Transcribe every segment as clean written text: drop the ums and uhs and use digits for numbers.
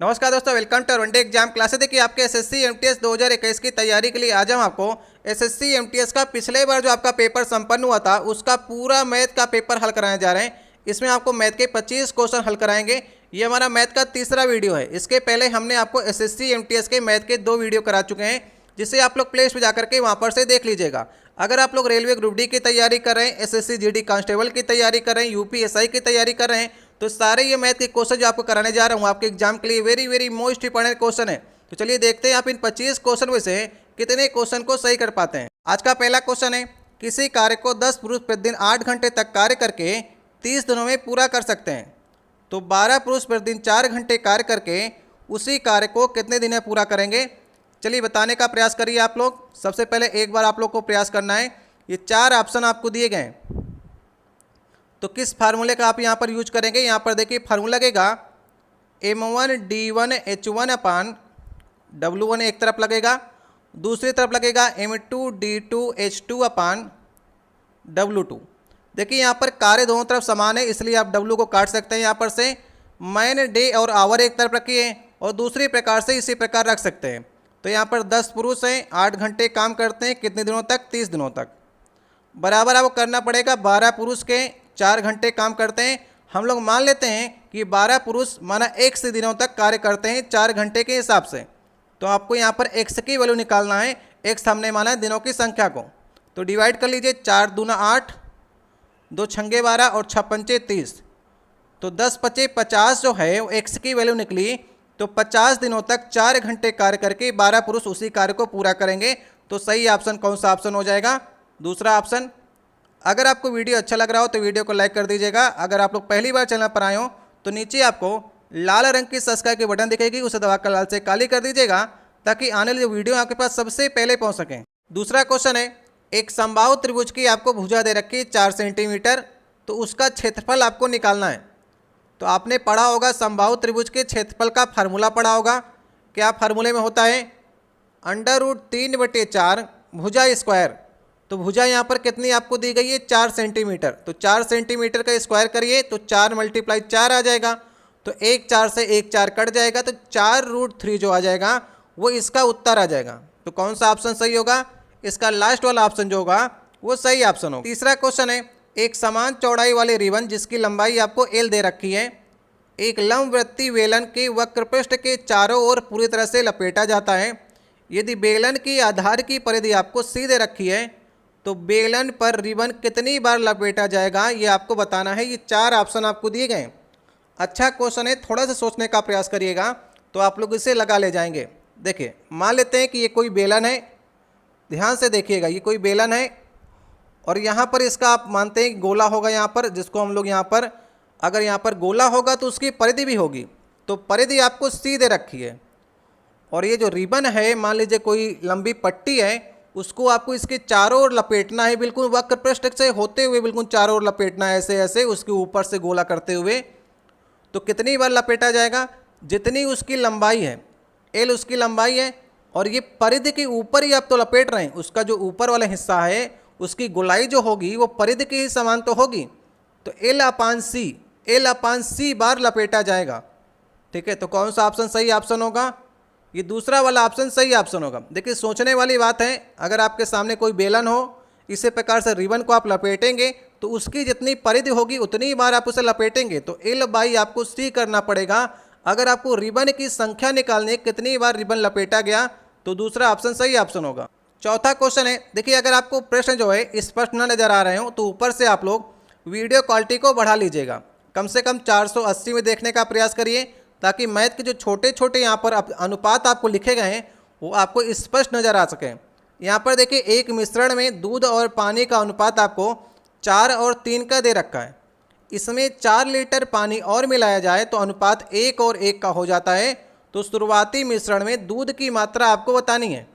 नमस्कार दोस्तों, welcome to one day exam classes. देखिए आपके एसएससी एमटीएस 2021 की तैयारी के लिए आज हम आपको एसएससी एमटीएस का पिछले बार जो आपका पेपर संपन्न हुआ था उसका पूरा मैथ का पेपर हल कराने जा रहे हैं। इसमें आपको मैथ के 25 क्वेश्चन हल कराएंगे। ये हमारा मैथ का तीसरा वीडियो है। इसके पहले हमने आपको एसएससी एमटीएस के मैथ के 2 वीडियो करा चुके हैं, जिसे आप लोग प्ले लिस्ट पर जाकर के वहाँ पर से देख लीजिएगा। अगर आप लोग रेलवे ग्रुप डी की तैयारी कर रहे हैं, एसएससी जीडी कांस्टेबल की तैयारी कर रहे हैं, यूपीएसआई की तैयारी कर रहे हैं, तो सारे ये मैथ के क्वेश्चन जो आपको कराने जा रहा हूँ आपके एग्जाम के लिए वेरी मोस्ट इंपॉर्टेंट क्वेश्चन है। तो चलिए देखते हैं आप इन 25 क्वेश्चन में से कितने क्वेश्चन को सही कर पाते हैं। आज का पहला क्वेश्चन है, किसी कार्य को 10 पुरुष प्रतिदिन 8 घंटे तक कार्य करके 30 दिनों में पूरा कर सकते हैं, तो 12 पुरुष प्रतिदिन 4 घंटे कार्य करके उसी कार्य को कितने दिन में पूरा करेंगे। चलिए बताने का प्रयास करिए आप लोग। सबसे पहले एक बार आप लोग को प्रयास करना है। ये 4 ऑप्शन आपको दिए गए हैं, तो किस फार्मूले का आप यहाँ पर यूज करेंगे। यहाँ पर देखिए फार्मूला लगेगा M1D1H1 अपान W1 एक तरफ लगेगा, दूसरी तरफ लगेगा M2D2H2 अपान W2। देखिए यहाँ पर कार्य दोनों तरफ समान है, इसलिए आप W को काट सकते हैं। यहाँ पर से मैन डे और आवर एक तरफ रखिए और दूसरी प्रकार से इसी प्रकार रख सकते हैं। तो यहाँ पर 10 पुरुष हैं, 8 घंटे काम करते हैं, कितने दिनों तक, 30 दिनों तक। बराबर आपको करना पड़ेगा 12 पुरुष के 4 घंटे काम करते हैं। हम लोग मान लेते हैं कि 12 पुरुष माना x दिनों तक कार्य करते हैं 4 घंटे के हिसाब से। तो आपको यहाँ पर x की वैल्यू निकालना है। x हमने माना है दिनों की संख्या को, तो डिवाइड कर लीजिए। 4 दूना 8, 2 छंगे 12 और 6 पंचे 30, तो 10 पचे 50 जो है वो x की वैल्यू निकली। तो 50 दिनों तक 4 घंटे कार्य करके 12 पुरुष उसी कार्य को पूरा करेंगे। तो सही ऑप्शन कौन सा ऑप्शन हो जाएगा, दूसरा ऑप्शन। अगर आपको वीडियो अच्छा लग रहा हो तो वीडियो को लाइक कर दीजिएगा। अगर आप लोग पहली बार चैनल पर आए हो तो नीचे आपको लाल रंग की सब्सक्राइब की बटन दिखेगी, उसे दबाकर लाल से काली कर दीजिएगा, ताकि आने वाली वीडियो आपके पास सबसे पहले पहुंच सकें। दूसरा क्वेश्चन है, एक समबाहु त्रिभुज की आपको भुजा दे रखी 4 सेंटीमीटर, तो उसका क्षेत्रफल आपको निकालना है। तो आपने पढ़ा होगा समबाहु त्रिभुज के क्षेत्रफल का फार्मूला पढ़ा होगा। क्या फार्मूले में होता है, √3/4 भुजा स्क्वायर। तो भुजा यहाँ पर कितनी आपको दी गई है, 4 सेंटीमीटर। तो 4 सेंटीमीटर का स्क्वायर करिए तो 4 × 4 आ जाएगा। तो 1 4 से 1 4 कट जाएगा, तो 4√3 जो आ जाएगा वो इसका उत्तर आ जाएगा। तो कौन सा ऑप्शन सही होगा, इसका लास्ट वाला ऑप्शन जो होगा वो सही ऑप्शन होगा। तीसरा क्वेश्चन है, एक समान चौड़ाई वाले रिबन जिसकी लंबाई आपको L दे रखी है, एक लंबवृत्तीय बेलन के वक्रपृष्ठ के चारों ओर पूरी तरह से लपेटा जाता है। यदि बेलन की आधार की परिधि आपको C दे रखी है, तो बेलन पर रिबन कितनी बार लपेटा जाएगा, ये आपको बताना है। ये 4 ऑप्शन आपको दिए गए। अच्छा क्वेश्चन है, थोड़ा सा सोचने का प्रयास करिएगा तो आप लोग इसे लगा ले जाएंगे। देखिए मान लेते हैं कि ये कोई बेलन है, ध्यान से देखिएगा, ये कोई बेलन है और यहाँ पर इसका आप मानते हैं गोला होगा यहाँ पर, जिसको हम लोग यहाँ पर, अगर यहाँ पर गोला होगा तो उसकी परिधि भी होगी। तो परिधि आपको C दे रखी है और ये जो रिबन है, मान लीजिए कोई लंबी पट्टी है, उसको आपको इसके चारों ओर लपेटना है, बिल्कुल वक्रपृष्ठ से होते हुए बिल्कुल चारों ओर लपेटना है, ऐसे ऐसे उसके ऊपर से गोला करते हुए। तो कितनी बार लपेटा जाएगा, जितनी उसकी लंबाई है, L उसकी लंबाई है, और ये परिधि के ऊपर ही आप तो लपेट रहे हैं, उसका जो ऊपर वाला हिस्सा है उसकी गोलाई जो होगी वो परिधि के ही समान तो होगी। तो L/C बार लपेटा जाएगा। ठीक है, तो कौन सा ऑप्शन सही ऑप्शन होगा, ये दूसरा वाला ऑप्शन सही ऑप्शन होगा। देखिए सोचने वाली बात है, अगर आपके सामने कोई बेलन हो, इसी प्रकार से रिबन को आप लपेटेंगे तो उसकी जितनी परिधि होगी उतनी बार आप उसे लपेटेंगे। तो L/, आपको C करना पड़ेगा। अगर आपको रिबन की संख्या निकालनी है, कितनी बार रिबन लपेटा गया, तो दूसरा ऑप्शन सही ऑप्शन होगा। चौथा क्वेश्चन है, देखिए अगर आपको प्रश्न जो है स्पष्ट न नजर आ रहे हो तो ऊपर से आप लोग वीडियो क्वालिटी को बढ़ा लीजिएगा, कम से कम 480 में देखने का प्रयास करिए, ताकि मैथ के जो छोटे छोटे यहाँ पर अनुपात आपको लिखे गए हैं वो आपको स्पष्ट नज़र आ सके। यहाँ पर देखिए एक मिश्रण में दूध और पानी का अनुपात आपको 4 और 3 का दे रखा है। इसमें 4 लीटर पानी और मिलाया जाए तो अनुपात 1 और 1 का हो जाता है। तो शुरुआती मिश्रण में दूध की मात्रा आपको बतानी है।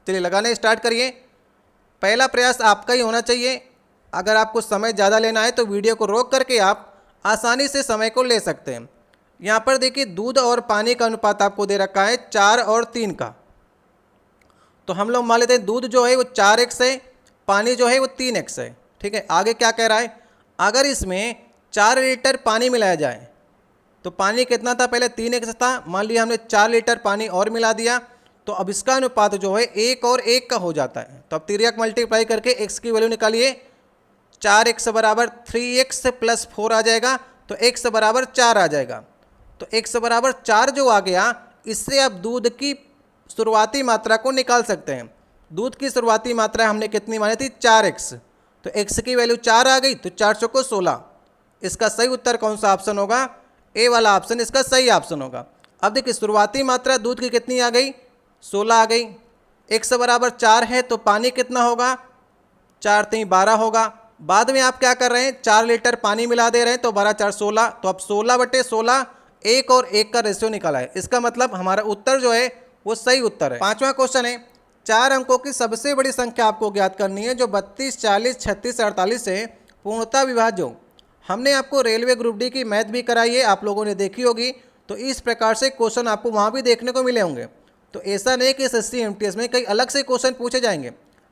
चलिए लगाने स्टार्ट करिए। पहला प्रयास आपका ही होना चाहिए। अगर आपको समय ज़्यादा लेना है तो वीडियो को रोक करके आप आसानी से समय को ले सकते हैं। यहाँ पर देखिए दूध और पानी का अनुपात आपको दे रखा है 4 और 3 का। तो हम लोग मान लेते हैं दूध जो है वो 4x है, पानी जो है वो 3x है। ठीक है, आगे क्या कह रहा है, अगर इसमें 4 लीटर पानी मिलाया जाए तो पानी कितना था पहले 3x था, मान लिया हमने 4 लीटर पानी और मिला दिया, तो अब इसका अनुपात जो है 1 और 1 का हो जाता है। तो अब तिर्यक मल्टीप्लाई करके x की वैल्यू निकालिए, 4x बराबर 3x प्लस 4 आ जाएगा, तो x बराबर 4 आ जाएगा। तो x बराबर 4 जो आ गया, इससे आप दूध की शुरुआती मात्रा को निकाल सकते हैं। दूध की शुरुआती मात्रा हमने कितनी मानी थी, 4x, तो x की वैल्यू 4 आ गई, तो 4 चौको 16। इसका सही उत्तर कौन सा ऑप्शन होगा, ए वाला ऑप्शन इसका सही ऑप्शन होगा। अब देखिए शुरुआती मात्रा दूध की कितनी आ गई, 16 आ गई, x बराबर 4 है, तो पानी कितना होगा, 4 3 12 होगा। बाद में आप क्या कर रहे हैं, 4 लीटर पानी मिला दे रहे हैं, तो 12 4 16, तो अब 16/16 1 और 1 का रेशियो निकाला है। इसका मतलब हमारा उत्तर जो है वो सही उत्तर है। पांचवा क्वेश्चन है, 4 अंकों की सबसे बड़ी संख्या आपको ज्ञात करनी है जो 32, 40, 36, 48 से पूर्णतः विभाज्य हो। हमने आपको रेलवे ग्रुप डी की मैथ भी कराई है, आप लोगों ने देखी होगी, तो इस प्रकार से क्वेश्चन आपको वहाँ भी देखने को मिले होंगे। तो ऐसा नहीं कि SSC MTS में कई अलग से क्वेश्चन पूछे जाएंगे।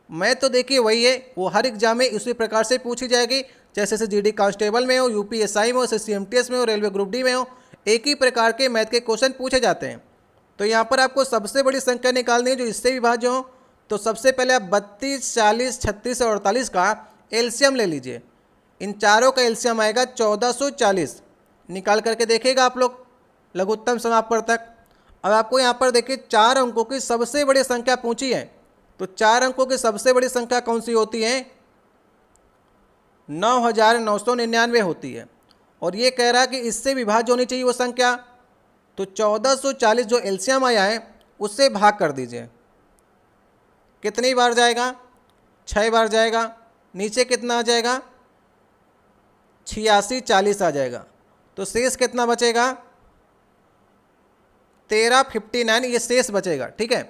मैथ तो देखिए वही है, वो हर एग्जाम में इसी प्रकार से पूछी जाएगी, जैसे GD कांस्टेबल में हो, UPSI में हो, SSC MTS में हो, रेलवे ग्रुप डी में हो, एक ही प्रकार के मैथ के क्वेश्चन पूछे जाते हैं। तो यहाँ पर आपको सबसे बड़ी संख्या निकालनी है जो इससे विभाज्य हो। तो सबसे पहले आप 32, 40, 36 और 48 का एलसीएम ले लीजिए। इन चारों का एलसीएम आएगा 1440। निकाल करके देखिएगा आप लोग लघुत्तम समापवर्तक। अब आपको यहाँ पर देखिए 4 अंकों की सबसे बड़ी संख्या पूछी है, तो 4 अंकों की सबसे बड़ी संख्या कौन सी होती है, 9999 होती है। और ये कह रहा है कि इससे विभाज्य होनी चाहिए वो संख्या, तो 1440 जो एलसीएम आया है उससे भाग कर दीजिए। कितनी बार जाएगा, 6 बार जाएगा। नीचे कितना आ जाएगा, 86 40 आ जाएगा। तो शेष कितना बचेगा, 1359, ये शेष बचेगा। ठीक है,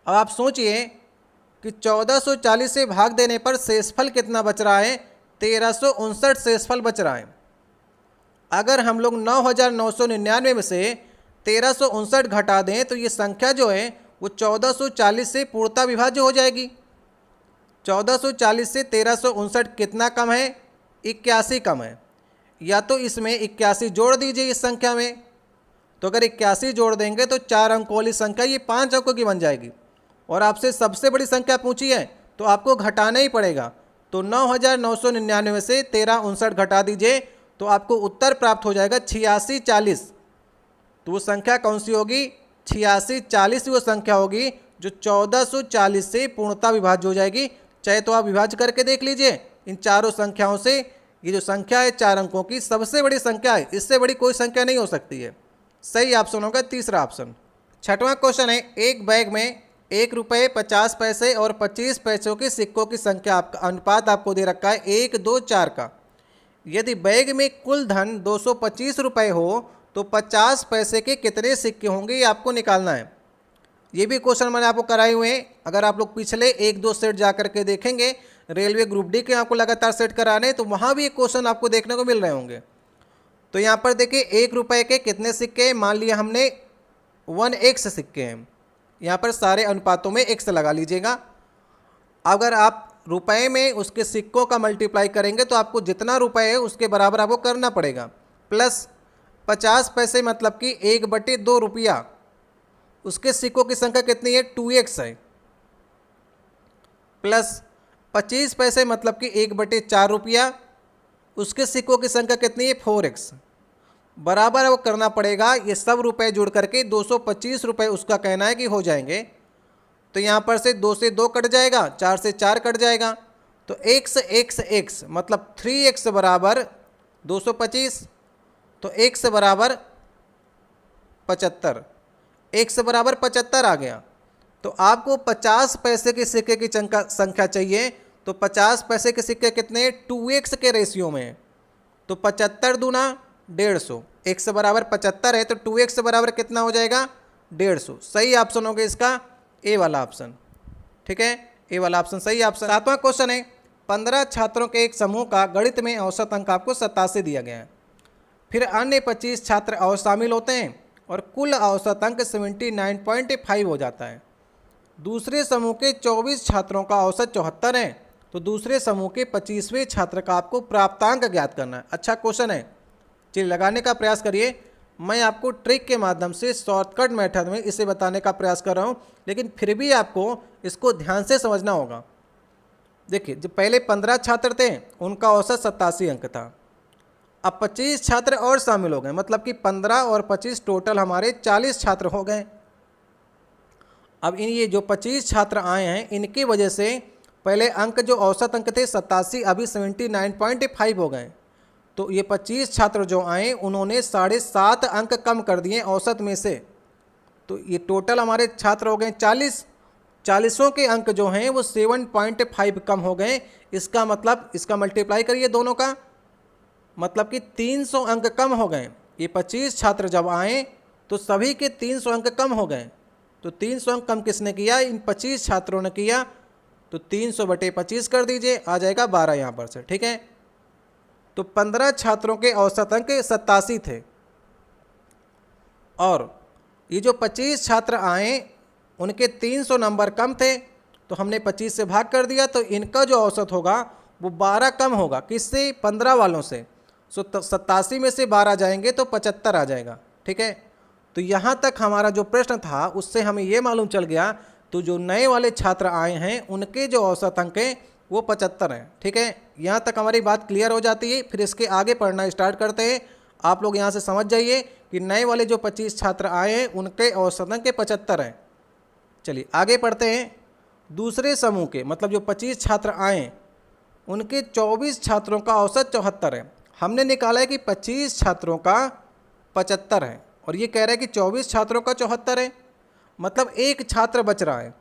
अब आप सोचिए कि 1440 से भाग देने पर शेषफल कितना बच रहा है, 1359 शेषफल बच रहा है। अगर हम लोग 9999 में से 1359 घटा दें तो ये संख्या जो है वो 1440 से पूर्णतः विभाज्य हो जाएगी। 1440 से 1359 कितना कम है, 81 कम है। या तो इसमें 81 जोड़ दीजिए इस संख्या में, तो अगर 81 जोड़ देंगे तो 4 अंकों वाली संख्या ये 5 अंकों की बन जाएगी। और आपसे सबसे बड़ी संख्या पूछी है तो आपको घटाना ही पड़ेगा। तो 9999 में से 1359 घटा दीजिए तो आपको उत्तर प्राप्त हो जाएगा 86 40। तो वो संख्या कौन सी होगी, 86 40 वो संख्या होगी जो 1440 से पूर्णतः विभाज्य हो जाएगी। चाहे तो आप विभाज्य करके देख लीजिए इन चारों संख्याओं से। ये जो संख्या है 4 अंकों की सबसे बड़ी संख्या है, इससे बड़ी कोई संख्या नहीं हो सकती है। सही ऑप्शन होगा तीसरा ऑप्शन। छठवां क्वेश्चन है, एक बैग में 1 रुपये 50 पैसे और 25 पैसों के सिक्कों की संख्या अनुपात आपको दे रखा है 1 2 4 का। यदि बैग में कुल धन 225 रुपये हो तो 50 पैसे के कितने सिक्के होंगे, ये आपको निकालना है। ये भी क्वेश्चन मैंने आपको कराए हुए हैं। अगर आप लोग पिछले 1-2 सेट जा करके देखेंगे, रेलवे ग्रुप डी के आपको लगातार सेट कराने, तो वहाँ भी एक क्वेश्चन आपको देखने को मिल रहे होंगे। तो यहाँ पर देखिए 1 रुपये के कितने सिक्के हैं, मान लिया हमने 1x सिक्के हैं। यहाँ पर सारे अनुपातों में x लगा लीजिएगा। अगर आप रुपए में उसके सिक्कों का मल्टीप्लाई करेंगे तो आपको जितना रुपए है उसके बराबर आपको करना पड़ेगा, प्लस 50 पैसे मतलब कि 1/2 रुपया, उसके सिक्कों की संख्या कितनी है 2x है, प्लस 25 पैसे मतलब कि 1/4 रुपया, उसके सिक्कों की संख्या कितनी है 4x, बराबर वो करना पड़ेगा। ये सब रुपए जुड़ करके 225 रुपये उसका कहना है कि हो जाएंगे। तो यहाँ पर से 2 से 2 कट जाएगा, 4 से 4 कट जाएगा, तो x मतलब 3x बराबर 225, तो x बराबर 75, x बराबर 75 आ गया। तो आपको 50 पैसे के सिक्के की संख्या चाहिए, तो 50 पैसे के सिक्के कितने 2x के रेशियो में है, तो 75 दूना 150, x बराबर 75 है तो 2x बराबर कितना हो जाएगा 150। सही ऑप्शन होगा इसका ए वाला ऑप्शन। ठीक है, ए वाला ऑप्शन सही ऑप्शन। 7वां क्वेश्चन है, 15 छात्रों के एक समूह का गणित में औसत अंक आपको 87 दिया गया है। फिर अन्य 25 छात्र और शामिल होते हैं और कुल औसत अंक 79.5 हो जाता है। दूसरे समूह के 24 छात्रों का औसत 74 है, तो दूसरे समूह के 25वें छात्र का आपको प्राप्तांक ज्ञात करना है। अच्छा क्वेश्चन है, चलिए लगाने का प्रयास करिए। मैं आपको ट्रिक के माध्यम से शॉर्टकट मेथड में इसे बताने का प्रयास कर रहा हूँ, लेकिन फिर भी आपको इसको ध्यान से समझना होगा। देखिए, जो पहले 15 छात्र थे उनका औसत 87 अंक था। अब 25 छात्र और शामिल हो गए, मतलब कि 15 और 25 टोटल हमारे 40 छात्र हो गए। अब ये जो 25 छात्र आए हैं इनकी वजह से पहले अंक जो औसत अंक थे 87, अभी 79.5 हो गए। तो ये 25 छात्र जो आए उन्होंने 7.5 अंक कम कर दिए औसत में से। तो ये टोटल हमारे छात्र हो गए 40। 40 के अंक जो हैं वो 7.5 कम हो गए। इसका मतलब, इसका मल्टीप्लाई करिए दोनों का, मतलब कि 300 अंक कम हो गए। ये 25 छात्र जब आए तो सभी के 300 अंक कम हो गए। तो 300 अंक कम किसने किया? इन 25 छात्रों ने किया। तो 300/25 कर दीजिए, आ जाएगा 12 यहाँ पर से, ठीक है। तो 15 छात्रों के औसत अंक 87 थे और ये जो 25 छात्र आए उनके 300 नंबर कम थे, तो हमने 25 से भाग कर दिया। तो इनका जो औसत होगा वो 12 कम होगा। किससे? 15 वालों से। 87 में से 12 जाएंगे तो 75 आ जाएगा, ठीक है। तो यहाँ तक हमारा जो प्रश्न था उससे हमें ये मालूम चल गया, तो जो नए वाले छात्र आए हैं उनके जो औसत अंक हैं वो 75 हैं, ठीक है। यहाँ तक हमारी बात क्लियर हो जाती है। फिर इसके आगे पढ़ना स्टार्ट करते हैं। आप लोग यहाँ से समझ जाइए कि नए वाले जो 25 छात्र आए हैं उनके औसत अंक 75 हैं। चलिए आगे पढ़ते हैं। दूसरे समूह के, मतलब जो 25 छात्र आए उनके 24 छात्रों का औसत 74 है। हमने निकाला है कि 25 छात्रों का 75 है और ये कह रहा है कि 24 छात्रों का 74 है, मतलब एक छात्र बच रहा है।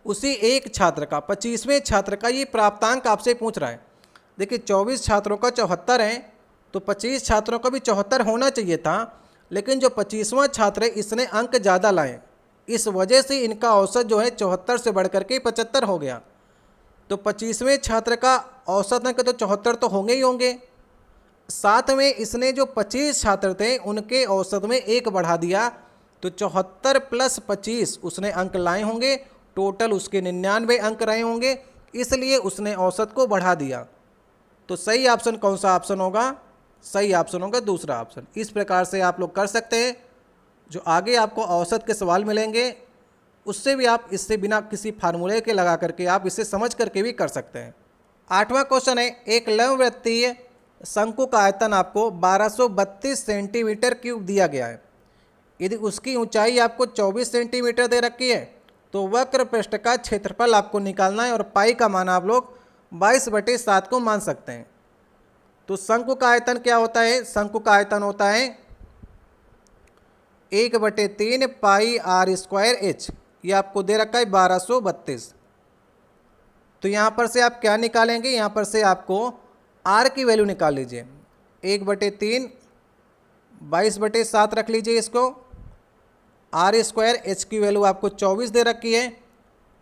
उसी एक छात्र का, 25वें छात्र का ये प्राप्तांक आपसे पूछ रहा है। देखिए 24 छात्रों का 74 है, तो 25 छात्रों का भी 74 होना चाहिए था, लेकिन जो 25वां छात्र है इसने अंक ज़्यादा लाए, इस वजह से इनका औसत जो है 74 से बढ़ करके 75 हो गया। तो 25वें छात्र का औसत अंक तो 74 तो होंगे ही होंगे, साथ में इसने जो 25 छात्र थे उनके औसत में 1 बढ़ा दिया, तो 74 + 25 उसने अंक लाए होंगे, टोटल उसके 99 अंक रहे होंगे, इसलिए उसने औसत को बढ़ा दिया। तो सही ऑप्शन कौन सा ऑप्शन होगा? सही ऑप्शन होगा दूसरा ऑप्शन। इस प्रकार से आप लोग कर सकते हैं। जो आगे आपको औसत के सवाल मिलेंगे उससे भी आप इससे बिना किसी फार्मूले के लगा करके आप इसे समझ करके भी कर सकते हैं। 8वां क्वेश्चन है, एक लंबवृत्तीय शंकु का आयतन आपको 1232 सेंटीमीटर क्यूब दिया गया है। यदि उसकी ऊंचाई आपको 24 सेंटीमीटर दे रखी है तो वक्र पृष्ठ का क्षेत्रफल आपको निकालना है और पाई का मान आप लोग 22/7 को मान सकते हैं। तो शंकु का आयतन क्या होता है? शंकु का आयतन होता है 1/3 पाई r² h। ये आपको दे रखा है 1232। तो यहाँ पर से आप क्या निकालेंगे? यहाँ पर से आपको r की वैल्यू निकाल लीजिए। 1/3 22/7 रख लीजिए इसको। r² h की वैल्यू आपको 24 दे रखी है,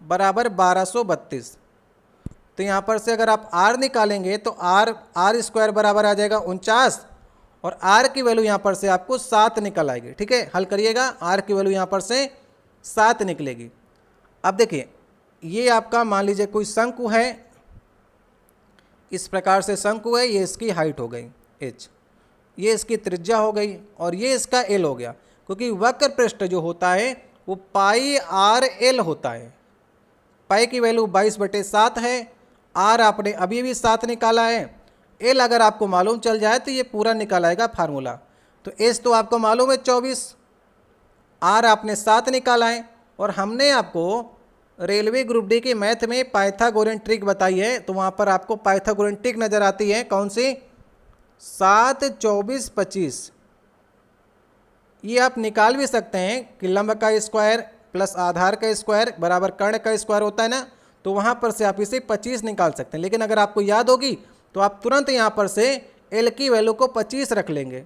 बराबर 1232। तो यहाँ पर से अगर आप r निकालेंगे तो r² बराबर आ जाएगा 49 और r की वैल्यू यहाँ पर से आपको 7 निकल आएगी, ठीक है। हल करिएगा, r की वैल्यू यहाँ पर से 7 निकलेगी। अब देखिए, ये आपका मान लीजिए कोई शंकु है, इस प्रकार से शंकु है, ये इसकी हाइट हो गई h, ये इसकी त्रिज्या हो गई और ये इसका l हो गया, क्योंकि वक्र पृष्ठ जो होता है वो पाई r/l होता है। पाई की वैल्यू 22/7 है, r आपने अभी भी 7 निकाला है, l अगर आपको मालूम चल जाए तो ये पूरा निकाल आएगा फार्मूला। तो h तो आपको मालूम है 24, r आपने 7 निकाला है और हमने आपको रेलवे ग्रुप डी के मैथ में पाइथागोरियन ट्रिक बताई है, तो वहाँ पर आपको पाइथागोरियन ट्रिक नज़र आती है। कौन सी? 7, 24, 25। ये आप निकाल भी सकते हैं कि लंब का स्क्वायर प्लस आधार का स्क्वायर बराबर कर्ण का स्क्वायर होता है ना, तो वहाँ पर से आप इसे 25 निकाल सकते हैं। लेकिन अगर आपको याद होगी तो आप तुरंत यहाँ पर से एल की वैल्यू को 25 रख लेंगे।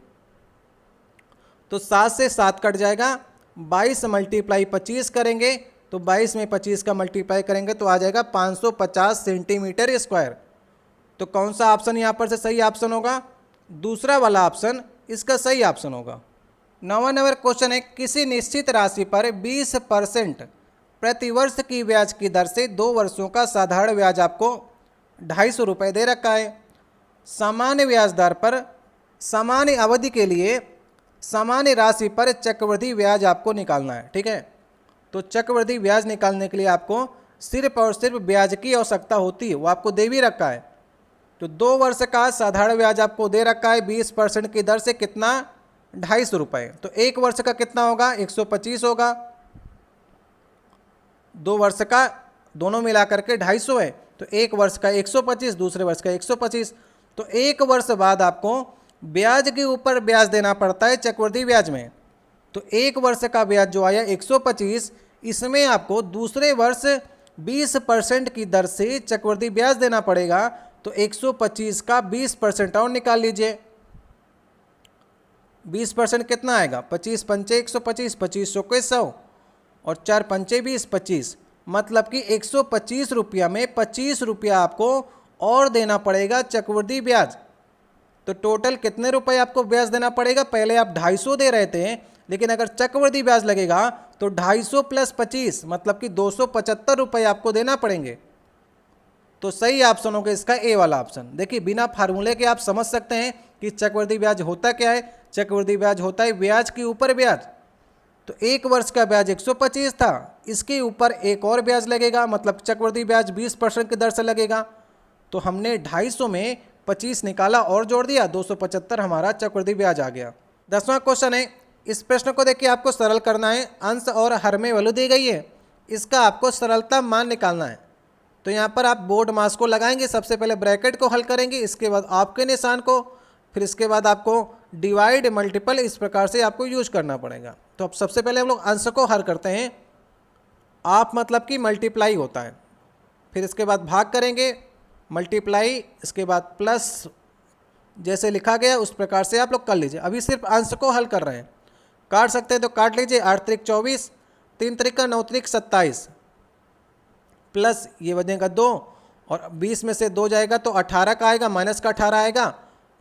तो 7 से 7 कट जाएगा, 22 × 25 करेंगे तो 22 में 25 का मल्टीप्लाई करेंगे तो आ जाएगा 550 सेंटीमीटर स्क्वायर। तो कौन सा ऑप्शन यहाँ पर से सही ऑप्शन होगा? दूसरा वाला ऑप्शन इसका सही ऑप्शन होगा। 9वां नंबर क्वेश्चन है, किसी निश्चित राशि पर 20% प्रतिवर्ष की ब्याज की दर से 2 वर्षों का साधारण ब्याज आपको 250 रुपये दे रखा है। सामान्य ब्याज दर पर सामान्य अवधि के लिए सामान्य राशि पर चक्रवृद्धि ब्याज आपको निकालना है। ठीक है, तो चक्रवृद्धि ब्याज निकालने के लिए आपको सिर्फ और सिर्फ ब्याज की आवश्यकता होती है, वो आपको दे भी रखा है। तो 2 वर्ष का साधारण ब्याज आपको दे रखा है 20% की दर से, कितना, 250 रुपये। तो 1 वर्ष का कितना होगा, 125 होगा। 2 वर्ष का दोनों मिला करके 250 है, तो 1 वर्ष का 125, दूसरे वर्ष का 125। तो 1 वर्ष बाद आपको ब्याज के ऊपर ब्याज देना पड़ता है चक्रवृद्धि ब्याज में। तो 1 वर्ष का ब्याज जो आया 125, इसमें आपको दूसरे वर्ष 20% की दर से चक्रवृद्धि ब्याज देना पड़ेगा। तो 125 का 20% और निकाल लीजिए। 20% कितना आएगा, 25 पंचे 125, 25 सौ के 100 और 4 पंचे 20, 25, मतलब कि 125 रुपया में 25 रुपया आपको और देना पड़ेगा चक्रवृद्धि ब्याज। तो टोटल कितने रुपए आपको ब्याज देना पड़ेगा, पहले आप 250 दे रहे थे, लेकिन अगर चक्रवृद्धि ब्याज लगेगा तो 250 प्लस 25 मतलब कि 275 रुपये आपको देना पड़ेंगे। तो सही ऑप्शन होगा इसका ए वाला ऑप्शन। देखिए बिना फार्मूले के आप समझ सकते हैं कि चक्रवृद्धि ब्याज होता क्या है। चक्रवृद्धि ब्याज होता है ब्याज के ऊपर ब्याज। तो 1 वर्ष का ब्याज 125 था, इसके ऊपर एक और ब्याज लगेगा, मतलब चक्रवृद्धि ब्याज 20% की दर से लगेगा। तो हमने 250 में 25 निकाला और जोड़ दिया, 275 हमारा चक्रवृद्धि ब्याज आ गया। 10वां क्वेश्चन है, इस प्रश्न को देखिए आपको सरल करना है। अंश और हर में वैल्यू दी गई है, इसका आपको सरलता मान निकालना है। तो यहाँ पर आप बोर्ड मास को लगाएंगे, सबसे पहले ब्रैकेट को हल करेंगे, इसके बाद आपके निशान को, फिर इसके बाद आपको डिवाइड मल्टीपल इस प्रकार से आपको यूज करना पड़ेगा। तो अब सबसे पहले हम लोग अंश को हल करते हैं। आप मतलब कि मल्टीप्लाई होता है, फिर इसके बाद भाग करेंगे, मल्टीप्लाई, इसके बाद प्लस, जैसे लिखा गया उस प्रकार से आप लोग कर लीजिए। अभी सिर्फ अंश को हल कर रहे हैं, काट सकते हैं तो काट लीजिए। 8 त्रिक 24, 3 त्रिक 9 त्रिक 27, प्लस ये बनेगा 2 और 20 में से 2 जाएगा तो 18 का आएगा, माइनस का 18 आएगा।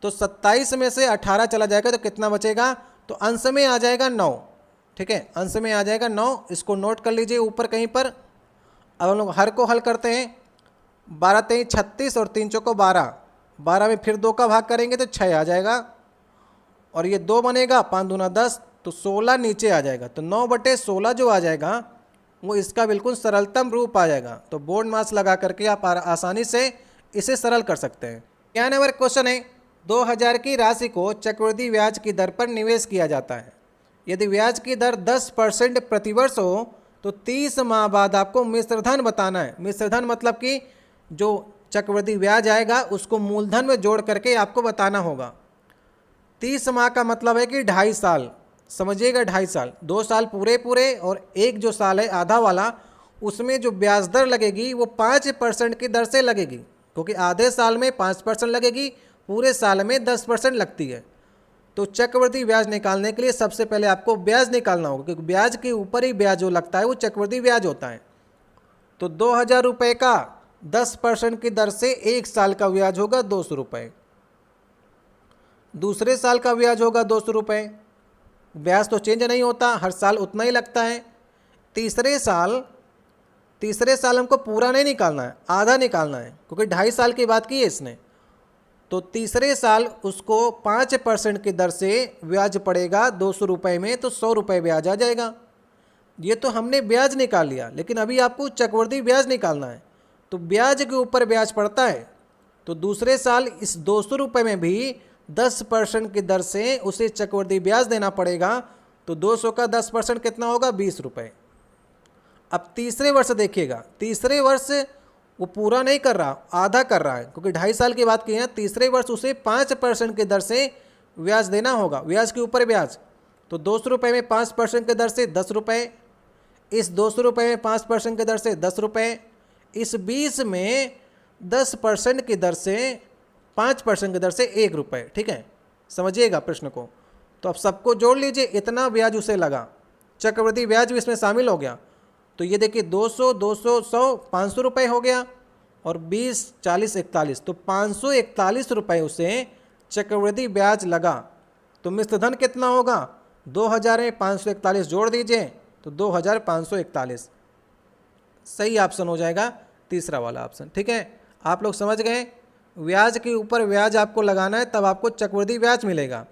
तो 27 में से 18 चला जाएगा तो कितना बचेगा, तो अंश में आ जाएगा 9। ठीक है, अंश में आ जाएगा 9, इसको नोट कर लीजिए ऊपर कहीं पर। अब हम लोग हर को हल करते हैं। 12 3 36 और 3 चौको 12, 12 में फिर 2 का भाग करेंगे तो 6 आ जाएगा, और ये 2 बनेगा, 5 दूना 10, तो 16 नीचे आ जाएगा। तो 9/16 जो आ जाएगा वो इसका बिल्कुल सरलतम रूप आ जाएगा। तो बोर्ड मास लगा करके आप आसानी से इसे सरल कर सकते हैं। क्या नंबर क्वेश्चन है, 2000 की राशि को चक्रवृद्धि ब्याज की दर पर निवेश किया जाता है। यदि ब्याज की दर 10% प्रतिवर्ष हो तो 30 माह बाद आपको मिश्रधन बताना है। मिश्रधन मतलब कि जो चक्रवृद्धि ब्याज आएगा उसको मूलधन में जोड़ करके आपको बताना होगा। 30 माह का मतलब है कि 2.5 साल, समझिएगा 2.5 साल, 2 साल पूरे पूरे और एक जो साल है आधा वाला, उसमें जो ब्याज दर लगेगी वो 5% की दर से लगेगी, क्योंकि आधे साल में 5% लगेगी, पूरे साल में 10% लगती है। तो चक्रवृद्धि ब्याज निकालने के लिए सबसे पहले आपको ब्याज निकालना होगा, क्योंकि ब्याज के ऊपर ही ब्याज जो लगता है वो चक्रवृद्धि ब्याज होता है। तो 2000 रुपये का 10% की दर से 1 साल का ब्याज होगा 200 रुपये, दूसरे साल का ब्याज होगा 200 रुपये। ब्याज तो चेंज नहीं होता, हर साल उतना ही लगता है। तीसरे साल हमको पूरा नहीं निकालना है, आधा निकालना है, क्योंकि 2.5 साल की बात की है इसने। तो तीसरे साल उसको 5% की दर से ब्याज पड़ेगा 200 रुपये में, तो 100 रुपये ब्याज आ जाएगा। ये तो हमने ब्याज निकाल लिया, लेकिन अभी आपको चक्रवृद्धि ब्याज निकालना है। तो ब्याज के ऊपर ब्याज पड़ता है, तो दूसरे साल इस 200 रुपये में भी 10% की दर से उसे चक्रवृद्धि ब्याज देना पड़ेगा। तो 200 का 10% कितना होगा, 20 रुपये। अब तीसरे वर्ष देखिएगा, तीसरे वर्ष वो पूरा नहीं कर रहा, आधा कर रहा है, क्योंकि 2.5 साल की बात की है। तीसरे वर्ष उसे 5% की दर से ब्याज देना होगा, ब्याज के ऊपर ब्याज। तो 200 रुपये में 5% की दर से 10 रुपये, इस 200 रुपये में 5% की दर से 10 रुपये, इस 20 में 10% की दर से 5% की दर से 1 रुपये। ठीक है, समझिएगा प्रश्न को। तो अब सबको जोड़ लीजिए, इतना ब्याज उसे लगा, चक्रवृद्धि ब्याज भी इसमें शामिल हो गया। तो ये देखिए 200, 200, 100, 500 रुपये हो गया, और 20, 40, 41, तो 541 रुपये उसे चक्रवृद्धि ब्याज लगा। तो मिश्रधन कितना होगा, 2000 में 541 जोड़ दीजिए तो 2541। सही ऑप्शन हो जाएगा तीसरा वाला ऑप्शन। ठीक है, आप लोग समझ गए, ब्याज के ऊपर ब्याज आपको लगाना है, तब आपको चक्रवृद्धि ब्याज मिलेगा।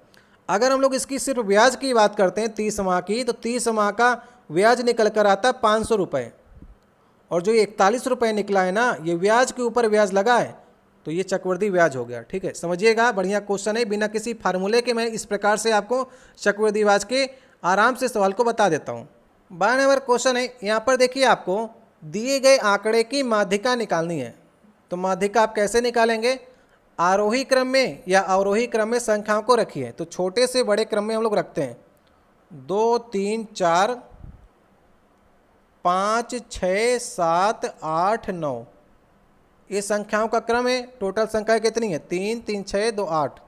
अगर हम लोग इसकी सिर्फ ब्याज की बात करते हैं 30 माह की, तो 30 माह का ब्याज निकल कर आता है 500 रुपये, और जो ये 41 रुपये निकला है ना, ये ब्याज के ऊपर ब्याज लगा है, तो ये चक्रवृद्धि ब्याज हो गया। ठीक है, समझिएगा, बढ़िया क्वेश्चन है, बिना किसी फार्मूले के मैं इस प्रकार से आपको चक्रवृद्धि ब्याज के आराम से सवाल को बता देता हूँ। 12 नंबर क्वेश्चन है, यहाँ पर देखिए आपको दिए गए आंकड़े की माध्यिका निकालनी है। तो माध्यिका आप कैसे निकालेंगे, आरोही क्रम में या अवरोही क्रम में संख्याओं को रखिए। तो छोटे से बड़े क्रम में हम लोग रखते हैं, 2 3 4 5 6 7 8 9, ये संख्याओं का क्रम है। टोटल संख्या कितनी है, 3 3 6 2 8,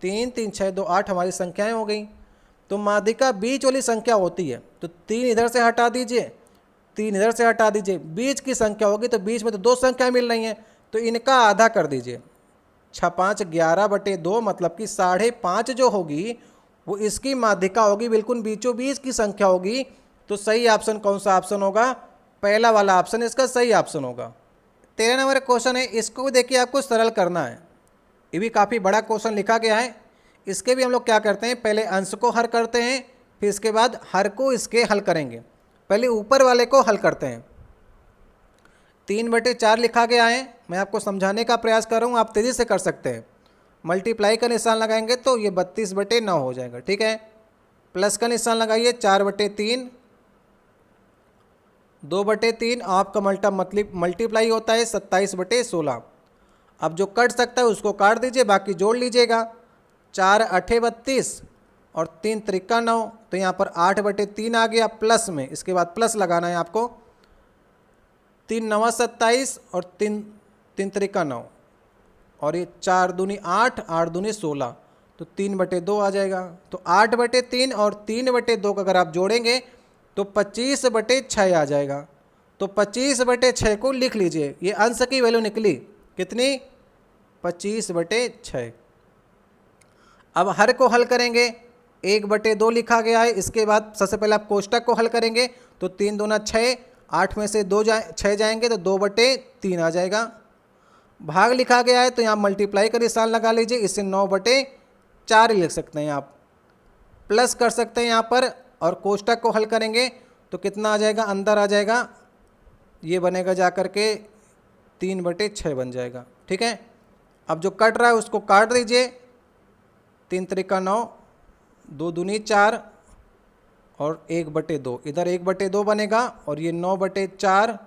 3 3 6 2 8 हमारी संख्याएं हो गई। तो माध्यिका बीच वाली संख्या होती है, तो 3 इधर से हटा दीजिए, 3 इधर से हटा दीजिए, बीच की संख्या होगी, तो बीच में तो 2 संख्याएं मिल रही हैं, तो इनका आधा कर दीजिए। 6 5 11/2 मतलब कि 5.5 जो होगी वो इसकी माध्यिका होगी, बिल्कुल बीचों बीच की संख्या होगी। तो सही ऑप्शन कौन सा ऑप्शन होगा, पहला वाला ऑप्शन इसका सही ऑप्शन होगा। 13 नंबर क्वेश्चन है, इसको भी देखिए आपको सरल करना है, ये भी काफ़ी बड़ा क्वेश्चन लिखा गया है। इसके भी हम लोग क्या करते हैं, पहले अंश को हल करते हैं, फिर इसके बाद हर को इसके हल करेंगे। पहले ऊपर वाले को हल करते हैं। 3/4 लिखा गया है, मैं आपको समझाने का प्रयास कर रहा हूँ, आप तेज़ी से कर सकते हैं। मल्टीप्लाई का निशान लगाएंगे तो ये 32/9 हो जाएगा। ठीक है, प्लस का निशान लगाइए, 4/3, 2/3, आपका मल्टीप्लाई होता है 27/16। अब जो कट सकता है उसको काट दीजिए, बाकी जोड़ लीजिएगा। 4 8 32 और 3 3 9, तो यहाँ पर 8/3 आ गया प्लस में, इसके बाद प्लस लगाना है आपको। 3 9 27 और 3 3 9, और ये 4 दूनी 8, 8 दूनी 16, तो 3/2 आ जाएगा। तो 8/3 और 3/2 का अगर आप जोड़ेंगे तो 25/6 आ जाएगा। तो 25/6 को लिख लीजिए, ये अंश की वैल्यू निकली कितनी, 25/6। अब हर को हल करेंगे, 1/2 लिखा गया है, इसके बाद सबसे पहले आप कोष्टक को हल करेंगे, तो 3 दूना 6, 8 में से 6 जाएंगे तो 2/3 आ जाएगा। भाग लिखा गया है, तो यहाँ मल्टीप्लाई का निशान लगा लीजिए, इससे 9/4 लिख सकते हैं आप। प्लस कर सकते हैं यहाँ पर, और कोष्टक को हल करेंगे तो कितना आ जाएगा, अंदर आ जाएगा, ये बनेगा जा कर के 3/6 बन जाएगा। ठीक है, अब जो कट रहा है उसको काट दीजिए, 3 3 9, 2 दूनी 4 और 1/2, इधर 1/2 बनेगा, और ये 9/4,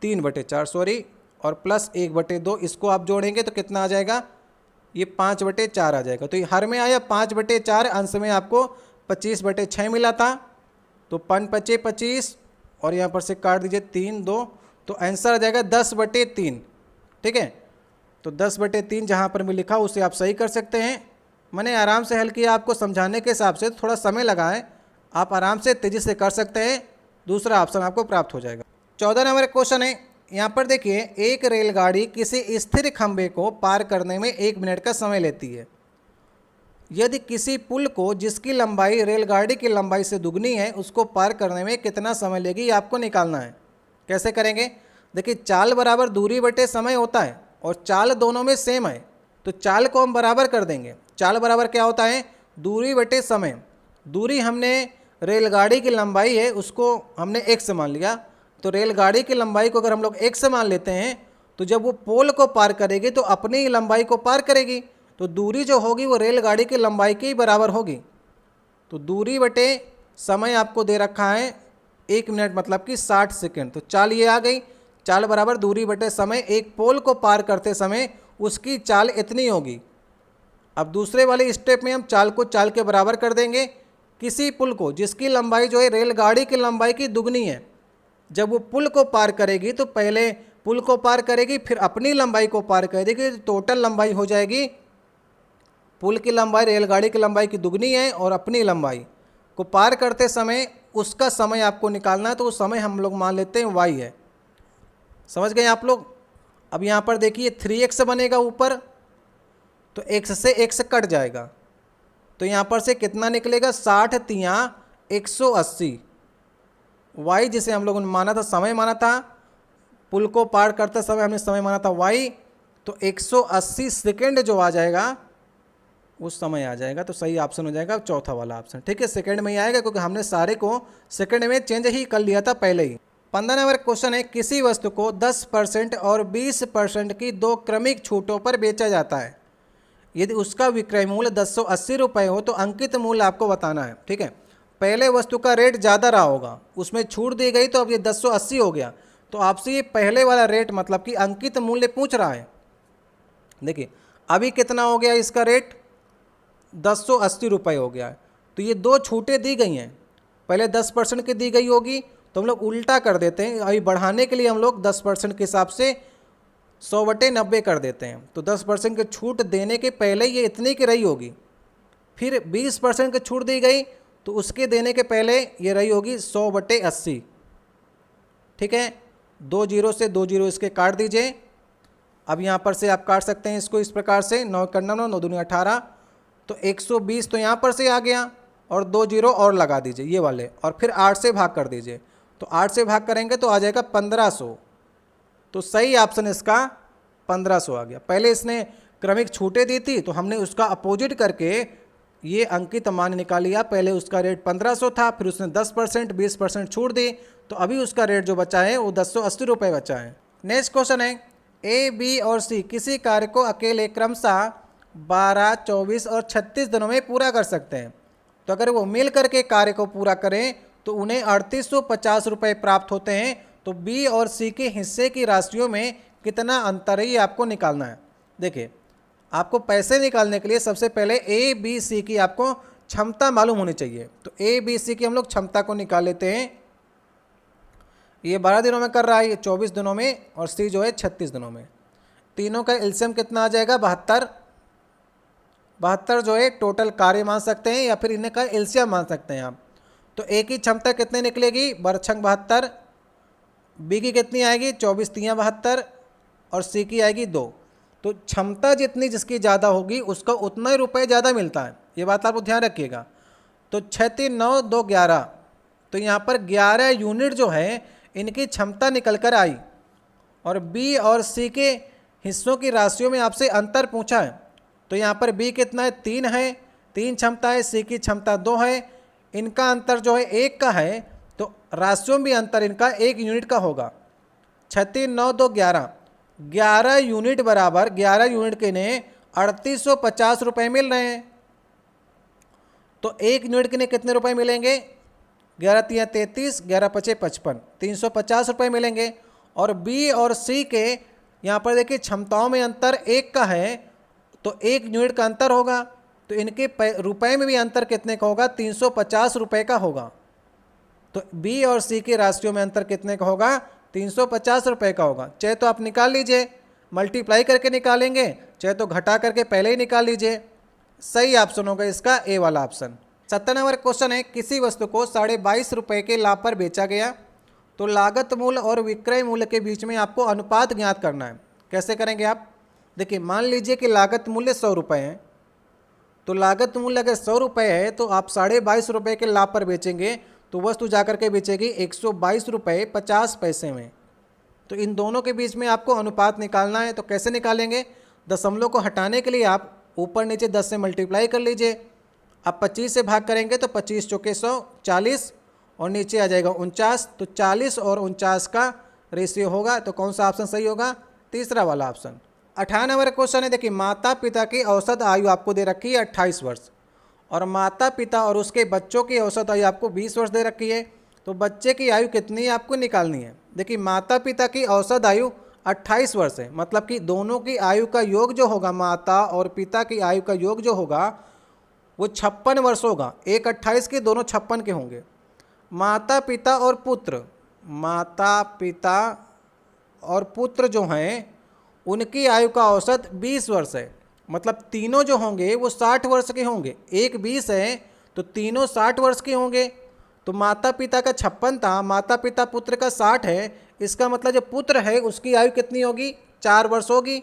3/4 सॉरी, और प्लस 1/2, इसको आप जोड़ेंगे तो कितना आ जाएगा, ये 5/4 आ जाएगा। तो ये हर में आया 5/4, अंश में आपको 25/6 मिला था, तो 5 5 25, और यहाँ पर से काट दीजिए 3 2, तो आंसर आ जाएगा 10/3। ठीक है, तो 10/3 जहाँ पर भी लिखा उसे आप सही कर सकते हैं। मैंने आराम से हल किया, आपको समझाने के हिसाब से थोड़ा समय लगा है, आप आराम से तेज़ी से कर सकते हैं, दूसरा ऑप्शन आपको प्राप्त हो जाएगा। 14 नंबर क्वेश्चन है, यहाँ पर देखिए, एक रेलगाड़ी किसी स्थिर खंभे को पार करने में 1 मिनट का समय लेती है। यदि किसी पुल को जिसकी लंबाई रेलगाड़ी की लंबाई से दुगनी है उसको पार करने में कितना समय लेगी, ये आपको निकालना है। कैसे करेंगे, देखिए चाल बराबर दूरी बटे समय होता है, और चाल दोनों में सेम है, तो चाल को हम बराबर कर देंगे। चाल बराबर क्या होता है, दूरी बटे समय। दूरी हमने रेलगाड़ी की लंबाई है उसको हमने x मान लिया, तो रेलगाड़ी की लंबाई को अगर हम लोग x मान लेते हैं, तो जब वो पोल को पार करेगी तो अपनी लंबाई को पार करेगी, तो दूरी जो होगी वो रेलगाड़ी की लंबाई के ही बराबर होगी। तो दूरी बटे समय आपको दे रखा है 1 मिनट मतलब कि 60 सेकेंड, तो चाल ये आ गई। चाल बराबर दूरी बटे समय, एक पोल को पार करते समय उसकी चाल इतनी होगी। अब दूसरे वाले स्टेप में हम चाल को चाल के बराबर कर देंगे। किसी पुल को जिसकी लंबाई जो है रेलगाड़ी की लंबाई की दुगनी है, जब वो पुल को पार करेगी तो पहले पुल को पार करेगी, फिर अपनी लंबाई को पार करेगी, तो टोटल लंबाई हो जाएगी, पुल की लंबाई रेलगाड़ी की लंबाई की दुगनी है, और अपनी लंबाई को पार करते समय उसका समय आपको निकालना है, तो उस समय हम लोग मान लेते हैं y है। समझ गए आप लोग। अब यहाँ पर देखिए 3x बनेगा ऊपर, तो x से x कट जाएगा, तो यहाँ पर से कितना निकलेगा, 60 × 180। y जिसे हम लोगों ने माना था, समय माना था, पुल को पार करते समय हमने समय माना था y, तो 180 सेकेंड जो आ जाएगा उस समय आ जाएगा। तो सही ऑप्शन हो जाएगा चौथा वाला ऑप्शन। ठीक है, सेकंड में ही आएगा क्योंकि हमने सारे को सेकंड में चेंज ही कर लिया था पहले ही। 15 नंबर क्वेश्चन है, किसी वस्तु को 10% और 20% की दो क्रमिक छूटों पर बेचा जाता है। यदि उसका विक्रय मूल्य 1080 रुपये हो तो अंकित मूल्य आपको बताना है। ठीक है, पहले वस्तु का रेट ज़्यादा रहा होगा, उसमें छूट दी गई तो अब ये 1080 हो गया। तो आपसे ये पहले वाला रेट मतलब कि अंकित मूल्य पूछ रहा है। देखिए अभी कितना हो गया इसका रेट, 1080 रुपये हो गया है। तो ये दो छूटें दी गई हैं, पहले 10% की दी गई होगी तो हम लोग उल्टा कर देते हैं। अभी बढ़ाने के लिए हम लोग 10% के हिसाब से 100/90 कर देते हैं। तो 10% की छूट देने के पहले ये इतनी की रही होगी, फिर 20% की छूट दी गई तो उसके देने के पहले ये रही होगी 100/80। ठीक है, 2 जीरो से 2 जीरो इसके काट दीजिए। अब यहाँ पर से आप काट सकते हैं इसको इस प्रकार से, 9 करना 9 9 दूनी 18, तो 120 तो यहाँ पर से आ गया और 2 जीरो और लगा दीजिए ये वाले, और फिर 8 से भाग कर दीजिए। तो 8 से भाग करेंगे तो आ जाएगा 1500। तो सही ऑप्शन इसका 1500 आ गया। पहले इसने क्रमिक छूटें दी थी तो हमने उसका अपोजिट करके ये अंकित मान निकाल लिया। पहले उसका रेट 1500 था, फिर उसने 10% 20% छूट दी, तो अभी उसका रेट जो बचा है वो 1080 रुपये बचा है। नेक्स्ट क्वेश्चन है, ए, बी और सी किसी कार्य को अकेले क्रमशः 12, 24 और 36 दिनों में पूरा कर सकते हैं। तो अगर वो मिल करके कार्य को पूरा करें तो उन्हें 3850 रुपये प्राप्त होते हैं। तो बी और सी के हिस्से की राशियों में कितना अंतर है ये आपको निकालना है। देखिए आपको पैसे निकालने के लिए सबसे पहले ए, बी, सी की आपको क्षमता मालूम होनी चाहिए। तो ए, बी, सी की हम लोग क्षमता को निकाल लेते हैं। ये 12 दिनों में कर रहा है, ये 24 दिनों में, और सी जो है 36 दिनों में। तीनों का एलसीएम कितना आ जाएगा, 72। 72 जो है टोटल कार्य मान सकते हैं या फिर इन्हें का एलसीएम मान सकते हैं आप। तो ए की क्षमता कितने निकलेगी, 12×72। बी की कितनी आएगी, 24×3=72, और सी की आएगी 2। तो क्षमता जितनी जिसकी ज़्यादा होगी उसका उतना ही रुपये ज़्यादा मिलता है, ये बात आप ध्यान रखिएगा। तो 6 3 9 2 11, तो यहाँ पर 11 यूनिट जो है इनकी क्षमता निकल कर आई। और बी और सी के हिस्सों की राशियों में आपसे अंतर पूछा है। तो यहाँ पर बी कितना है, 3 है, 3 क्षमता है, सी की क्षमता 2 है, इनका अंतर जो है 1 का है। तो राशियों में भी अंतर इनका 1 यूनिट का होगा। 6 3 9 2 11, 11 यूनिट बराबर 11 यूनिट के ने 3850 रुपये मिल रहे हैं। तो 1 यूनिट के ने कितने रुपए मिलेंगे, 11 3 33, 11 5 55, 350 रुपये मिलेंगे। और बी और सी के यहाँ पर देखिए क्षमताओं में अंतर 1 का है, तो 1 यूनिट का अंतर होगा। तो इनके रुपए में भी अंतर कितने का होगा, 350 रुपये का होगा। तो बी और सी की राशियों में अंतर कितने का होगा, 350 रुपये का होगा। चाहे तो आप निकाल लीजिए, मल्टीप्लाई करके निकालेंगे, चाहे तो घटा करके पहले ही निकाल लीजिए। सही ऑप्शन होगा इसका ए वाला ऑप्शन। 70 नंबर क्वेश्चन है, किसी वस्तु को 22.5 रुपये के लाभ पर बेचा गया। तो लागत मूल्य और विक्रय मूल्य के बीच में आपको अनुपात ज्ञात करना है। कैसे करेंगे आप, देखिए मान लीजिए कि लागत मूल्य 100 रुपये है। तो लागत मूल्य अगर 100 रुपये है तो आप 22.5 रुपये के लाभ पर बेचेंगे तो वस्तु जाकर के बेचेगी 122 रुपये 50 पैसे में। तो इन दोनों के बीच में आपको अनुपात निकालना है। तो कैसे निकालेंगे, दशमलव को हटाने के लिए आप ऊपर नीचे 10 से मल्टीप्लाई कर लीजिए। अब 25 से भाग करेंगे तो 25 चौके 100, 40, और नीचे आ जाएगा 49। तो 40 और 49 का रेशियो होगा। तो कौन सा ऑप्शन सही होगा, तीसरा वाला ऑप्शन। 58 नंबर क्वेश्चन है, देखिए माता पिता की औसत आयु आपको दे रखी है 28 वर्ष, और माता पिता और उसके बच्चों की औसत आयु आपको 20 वर्ष दे रखी है। तो बच्चे की आयु कितनी है आपको निकालनी है। देखिए माता पिता की औसत आयु 28 वर्ष है, मतलब कि दोनों की आयु का योग जो होगा, माता और पिता की आयु का योग जो होगा वो 56 वर्ष होगा। एक 28 के, दोनों 56 के होंगे। माता पिता और पुत्र, माता पिता और पुत्र जो हैं उनकी आयु का औसत 20 वर्ष है, मतलब तीनों जो होंगे वो 60 वर्ष के होंगे। एक 20 है तो तीनों 60 वर्ष के होंगे। तो माता पिता का 56 था, माता पिता पुत्र का 60 है, इसका मतलब जो पुत्र है उसकी आयु कितनी होगी, 4 वर्ष होगी।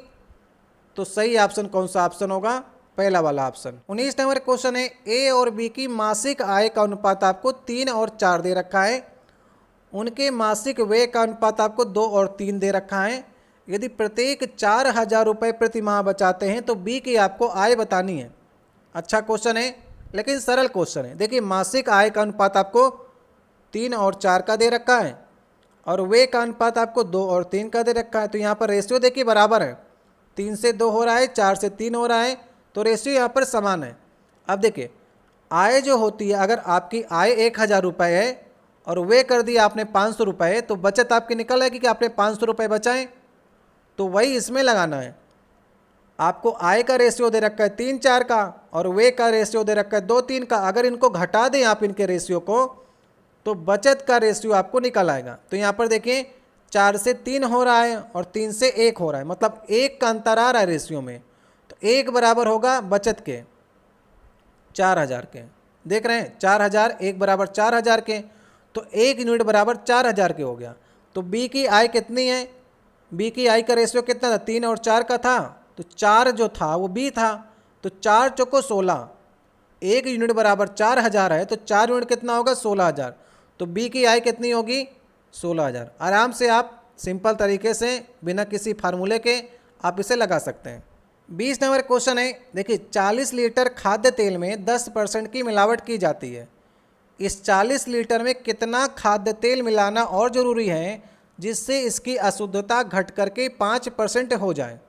तो सही ऑप्शन कौन सा ऑप्शन होगा, पहला वाला ऑप्शन। 19 नंबर क्वेश्चन है, ए और बी की मासिक आय का अनुपात आपको 3 और 4 दे रखा है। उनके मासिक व्यय का अनुपात आपको 2 और 3 दे रखा है। यदि प्रत्येक 4000 रुपये प्रति माह बचाते हैं तो बी की आपको आय बतानी है। अच्छा क्वेश्चन है लेकिन सरल क्वेश्चन है। देखिए मासिक आय का अनुपात आपको 3 और 4 का दे रखा है और व्यय का अनुपात आपको 2 और 3 का दे रखा है। तो यहाँ पर रेशियो देखिए बराबर है, 3 से 2 हो रहा है, 4 से 3 हो रहा है, तो रेशियो यहाँ पर समान है। अब देखिए आय जो होती है, अगर आपकी आय 1000 रुपये है और व्यय कर दिया आपने 500 रुपये, तो बचत आपकी निकल आएगी कि आपने 500 रुपये बचाएं, तो वही इसमें लगाना है। आपको आय का रेशियो दे रखा है 3-4 का और व्यय का रेशियो दे रखा है 2-3 का। अगर इनको घटा दें आप इनके रेशियो को, तो बचत का रेशियो आपको निकल आएगा। तो यहाँ पर देखिए 4 से 3 हो रहा है और 3 से 1 हो रहा है, मतलब 1 का अंतर आ रहा है रेशियो में। तो 1 बराबर होगा बचत के 4000 के। देख रहे हैं 4000, 1 बराबर 4000 के, तो 1 यूनिट बराबर 4000 के हो गया। तो बी की आय कितनी है, बी की आय का रेशियो कितना था, 3 और 4 का था, तो 4 जो था वो बी था। तो 4 चौको 16, 1 यूनिट बराबर 4000 है, तो 4 यूनिट कितना होगा 16000। तो बी की आय कितनी होगी 16000। आराम से आप सिंपल तरीके से बिना किसी फार्मूले के आप इसे लगा सकते हैं। 20 नंबर क्वेश्चन है। देखिए 40 लीटर खाद्य तेल में 10% की मिलावट की जाती है। इस 40 लीटर में कितना खाद्य तेल मिलाना और ज़रूरी है जिससे इसकी अशुद्धता घट करके 5% हो जाए।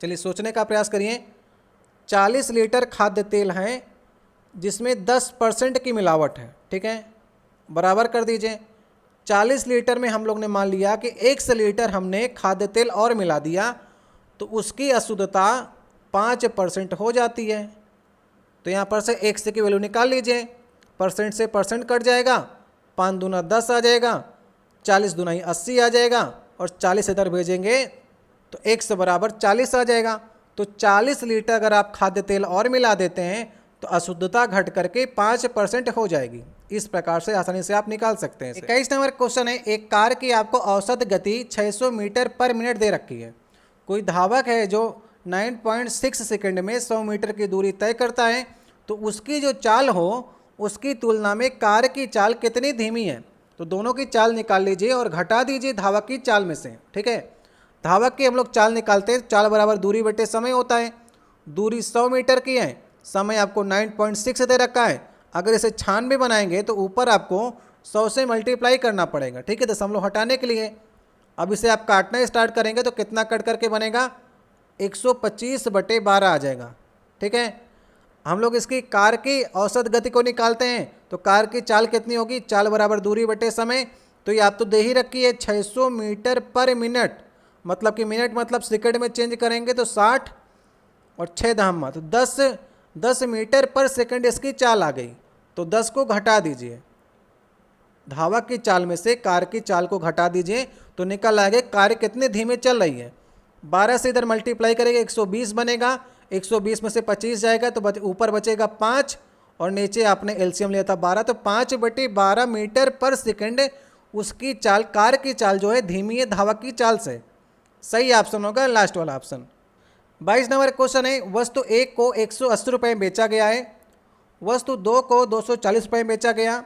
चलिए सोचने का प्रयास करिए। 40 लीटर खाद्य तेल है जिसमें 10% की मिलावट है, ठीक है, बराबर कर दीजिए। 40 लीटर में हम लोग ने मान लिया कि 100 लीटर हमने खाद्य तेल और मिला दिया, तो उसकी अशुद्धता 5% हो जाती है। तो यहाँ पर से 100 की वैल्यू निकाल लीजिए, परसेंट से परसेंट कट जाएगा, 5 दूना 10 आ जाएगा, 40 दूना 80 आ जाएगा और 40 इधर भेजेंगे तो 100 बराबर 40 आ जाएगा। तो 40 लीटर अगर आप खाद्य तेल और मिला देते हैं तो अशुद्धता घट करके 5% हो जाएगी। इस प्रकार से आसानी से आप निकाल सकते हैं। 21 नंबर क्वेश्चन है। एक कार की आपको औसत गति 600 मीटर पर मिनट दे रखी है। कोई धावक है जो 9.6 सेकंड में 100 मीटर की दूरी तय करता है, तो उसकी जो चाल हो उसकी तुलना में कार की चाल कितनी धीमी है। तो दोनों की चाल निकाल लीजिए और घटा दीजिए धावक की चाल में से, ठीक है। धावक की हम लोग चाल निकालते हैं, चाल बराबर दूरी बटे समय होता है। दूरी 100 मीटर की है, समय आपको 9.6 दे रखा है। अगर इसे 96 बनाएंगे तो ऊपर आपको 100 से मल्टीप्लाई करना पड़ेगा, ठीक है, दशमलव हटाने के लिए। अब इसे आप काटना स्टार्ट करेंगे तो कितना कट करके बनेगा, 125/12 आ जाएगा, ठीक है। हम लोग इसकी कार की औसत गति को निकालते हैं, तो कार की चाल कितनी होगी, चाल बराबर दूरी बटे समय। तो ये आप तो दे ही रखी है 600 मीटर पर मिनट, मतलब कि मिनट मतलब सेकंड में चेंज करेंगे तो 60 और 6 धामा, तो 10 मीटर पर सेकंड इसकी चाल आ गई। तो 10 को घटा दीजिए, धावक की चाल में से कार की चाल को घटा दीजिए, तो निकल आएगा कार कितने धीमे चल रही है। 12 से इधर मल्टीप्लाई करेंगे 120 बनेगा, 120 में से 25 जाएगा तो ऊपर बचेगा 5 और नीचे आपने एलसीएम लिया था 12, तो 5/12 मीटर पर सेकंड उसकी चाल, कार की चाल जो है धीमी है धावक की चाल से। सही ऑप्शन होगा लास्ट वाला ऑप्शन। 22 नंबर क्वेश्चन है। वस्तु 1 को 180 रुपये में बेचा गया है, वस्तु 2 को 240 रुपये में बेचा गया,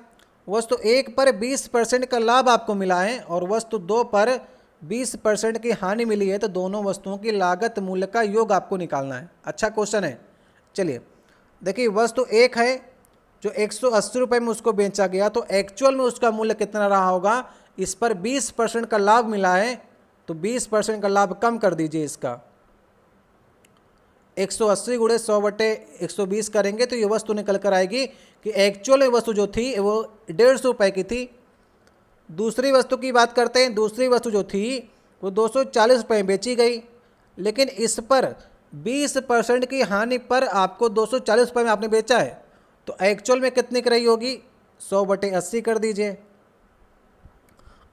वस्तु 1 पर 20% का लाभ आपको मिला है और वस्तु 2 पर 20% की हानि मिली है। तो दोनों वस्तुओं की लागत मूल्य का योग आपको निकालना है। अच्छा क्वेश्चन है। चलिए देखिए, वस्तु 1 है जो 180 रुपये में उसको बेचा गया, तो एक्चुअल में उसका मूल्य कितना रहा होगा। इस पर 20% का लाभ मिला है, तो 20% का लाभ कम कर दीजिए इसका, 180 गुणे 100/120 करेंगे तो ये वस्तु निकल कर आएगी कि एक्चुअल में वस्तु जो थी वो 150 रुपये की थी। दूसरी वस्तु की बात करते हैं। दूसरी वस्तु जो थी वो 240 रुपये में बेची गई, लेकिन इस पर 20% की हानि पर आपको 240 रुपये में आपने बेचा है, तो एक्चुअल में कितनी की रही होगी, 100/80 कर दीजिए,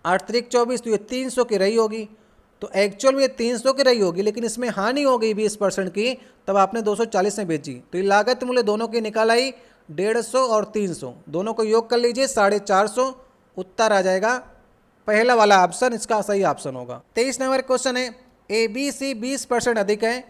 8 × 24, तो ये 300 की रही होगी। तो एक्चुअल में 300 की रही होगी, लेकिन इसमें हानि हो गई 20% की, तब आपने 240 में बेची। तो ये लागत मूल्य दोनों की निकाल आई 150 और 300, दोनों को योग कर लीजिए 450। उत्तर आ जाएगा पहला वाला ऑप्शन, इसका सही ऑप्शन होगा। 23 नंबर क्वेश्चन है। ए बी सी 20% अधिक है,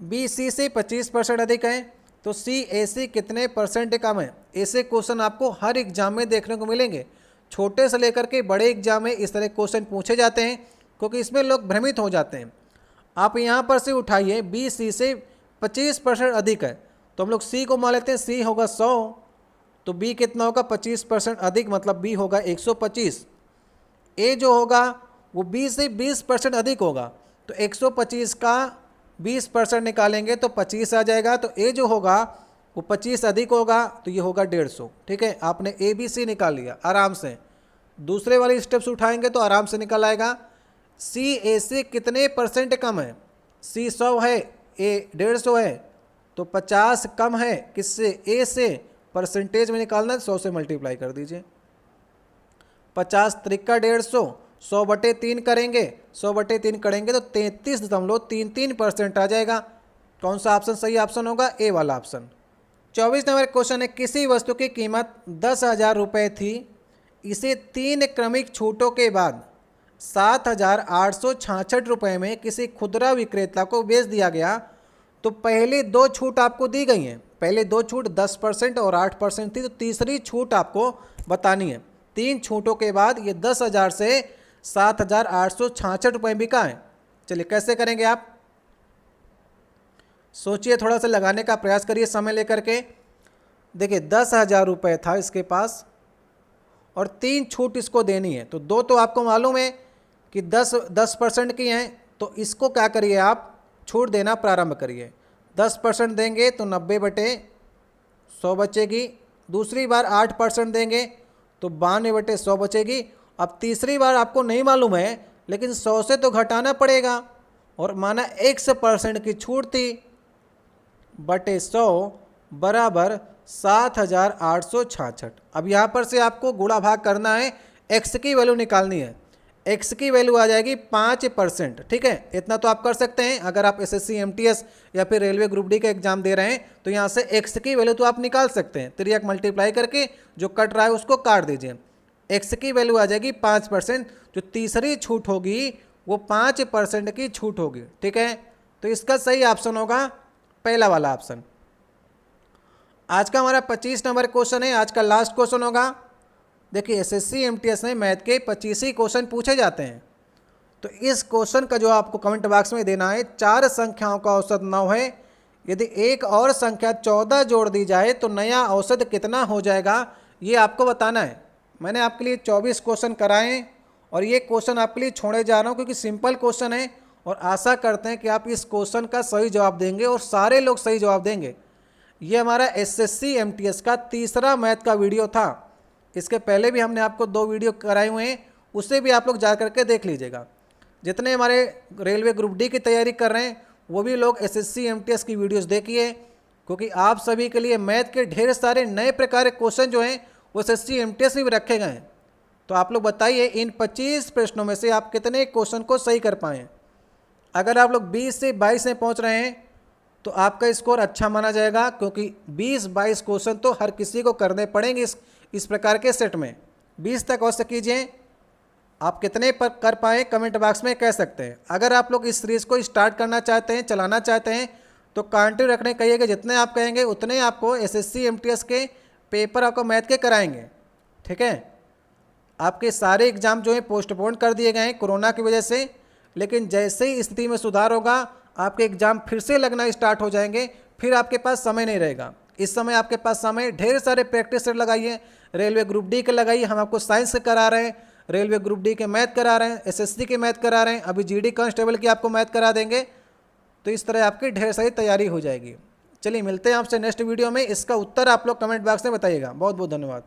बी सी से 25% अधिक है, तो सी ए सी कितने परसेंट कम है। ऐसे क्वेश्चन आपको हर एग्जाम में देखने को मिलेंगे। छोटे से लेकर के बड़े एग्जाम में इस तरह क्वेश्चन पूछे जाते हैं, क्योंकि इसमें लोग भ्रमित हो जाते हैं। आप यहाँ पर से उठाइए, बी सी से 25% अधिक है, तो हम लोग सी को मान लेते हैं, सी होगा 100, तो बी कितना होगा 25% अधिक, मतलब बी होगा 125। ए जो होगा वो बी से 20% अधिक होगा, तो 125 का 20% निकालेंगे तो 25 आ जाएगा। तो ए जो होगा वो 25 अधिक होगा, तो ये होगा 150। ठीक है, आपने ए बी सी निकाल लिया आराम से। दूसरे वाली स्टेप्स उठाएंगे तो आराम से निकल आएगा। सी ए से कितने परसेंट कम है? सी 100 है, ए 150 है, तो 50 कम है किससे? ए से। परसेंटेज में निकालना है, 100 से मल्टीप्लाई कर दीजिए। 50 त्रिका 150, 100/3 करेंगे, 100/3 करेंगे तो 33.33% आ जाएगा। कौन सा ऑप्शन सही ऑप्शन होगा? ए वाला ऑप्शन। 24 नंबर क्वेश्चन है, किसी वस्तु की कीमत 10,000 रुपये थी, इसे 3 क्रमिक छूटों के बाद 7,866 रुपये में किसी खुदरा विक्रेता को बेच दिया गया, तो पहले 2 छूट आपको दी गई हैं। पहले 2 छूट 10% और 8% थी, तो तीसरी छूट आपको बतानी है। 3 छूटों के बाद ये 10,000 से 7,866 रुपये बिका है। चलिए कैसे करेंगे आप? सोचिए, थोड़ा सा लगाने का प्रयास करिए समय लेकर के। देखिए 10,000 रुपये था इसके पास और 3 छूट इसको देनी है, तो 2 तो आपको मालूम है कि 10% की हैं, तो इसको क्या करिए आप, छूट देना प्रारंभ करिए। 10% देंगे तो 90/100 बचेगी। दूसरी बार 8% देंगे तो 92/100 बचेगी। अब तीसरी बार आपको नहीं मालूम है, लेकिन 100 से तो घटाना पड़ेगा, और माना X% की छूट थी, बटे 100 बराबर 7,866। अब यहाँ पर से आपको गुणा भाग करना है, x की वैल्यू निकालनी है। x की वैल्यू आ जाएगी 5%। ठीक है, इतना तो आप कर सकते हैं। अगर आप SSC MTS या फिर रेलवे ग्रुप डी का एग्जाम दे रहे हैं तो यहाँ से x की वैल्यू तो आप निकाल सकते हैं। 3 मल्टीप्लाई करके जो कट रहा है उसको काट दीजिए। x की वैल्यू आ जाएगी 5%। जो तीसरी छूट होगी वो 5% की छूट होगी। ठीक है, तो इसका सही ऑप्शन होगा पहला वाला ऑप्शन। आज का हमारा 25 नंबर क्वेश्चन है, आज का लास्ट क्वेश्चन होगा। देखिए SSC MTS में मैथ के 25 ही क्वेश्चन पूछे जाते हैं, तो इस क्वेश्चन का जो आपको कमेंट बॉक्स में देना है, 4 संख्याओं का औसत 9 है, यदि एक और संख्या 14 जोड़ दी जाए तो नया औसत कितना हो जाएगा, ये आपको बताना है। मैंने आपके लिए 24 क्वेश्चन कराए और ये क्वेश्चन आपके लिए छोड़े जा रहा हूँ क्योंकि सिंपल क्वेश्चन है, और आशा करते हैं कि आप इस क्वेश्चन का सही जवाब देंगे और सारे लोग सही जवाब देंगे। ये हमारा SSC MTS का तीसरा मैथ का वीडियो था। इसके पहले भी हमने आपको 2 वीडियो कराए हुए हैं, उसे भी आप लोग जा करके देख लीजिएगा। जितने हमारे रेलवे ग्रुप डी की तैयारी कर रहे हैं वो भी लोग SSC MTS की वीडियोस देखिए, क्योंकि आप सभी के लिए मैथ के ढेर सारे नए प्रकार के क्वेश्चन जो हैं वो SSC MTS में भी रखे गए हैं। तो आप लोग बताइए इन 25 प्रश्नों में से आप कितने क्वेश्चन को सही कर पाएँ। अगर आप लोग 20 से 22 में पहुँच रहे हैं तो आपका स्कोर अच्छा माना जाएगा, क्योंकि 20-22 क्वेश्चन तो हर किसी को करने पड़ेंगे इस प्रकार के सेट में। 20 तक अवश्य कीजिए। आप कितने पर कर पाएँ कमेंट बॉक्स में कह सकते हैं। अगर आप लोग इस सीरीज़ को स्टार्ट करना चाहते हैं, चलाना चाहते हैं, तो कंटिन्यू रखने कहिएगा। जितने आप कहेंगे उतने आपको SSC MTS के पेपर आपको मैथ के कराएंगे। ठीक है, आपके सारे एग्ज़ाम जो हैं पोस्टपोन कर दिए गए हैं कोरोना की वजह से, लेकिन जैसे ही स्थिति में सुधार होगा आपके एग्ज़ाम फिर से लगना स्टार्ट हो जाएंगे, फिर आपके पास समय नहीं रहेगा। इस समय आपके पास समय, ढेर सारे प्रैक्टिस सेट लगाइए। रेलवे ग्रुप डी के लगाइए, हम आपको साइंस के करा रहे हैं, रेलवे ग्रुप डी के मैथ करा रहे हैं, SSC के मैथ करा रहे हैं, अभी GD कांस्टेबल की आपको मैथ करा देंगे। तो इस तरह आपकी ढेर सारी तैयारी हो जाएगी। चलिए मिलते हैं आपसे नेक्स्ट वीडियो में। इसका उत्तर आप लोग कमेंट बॉक्स में बताइएगा। बहुत बहुत धन्यवाद।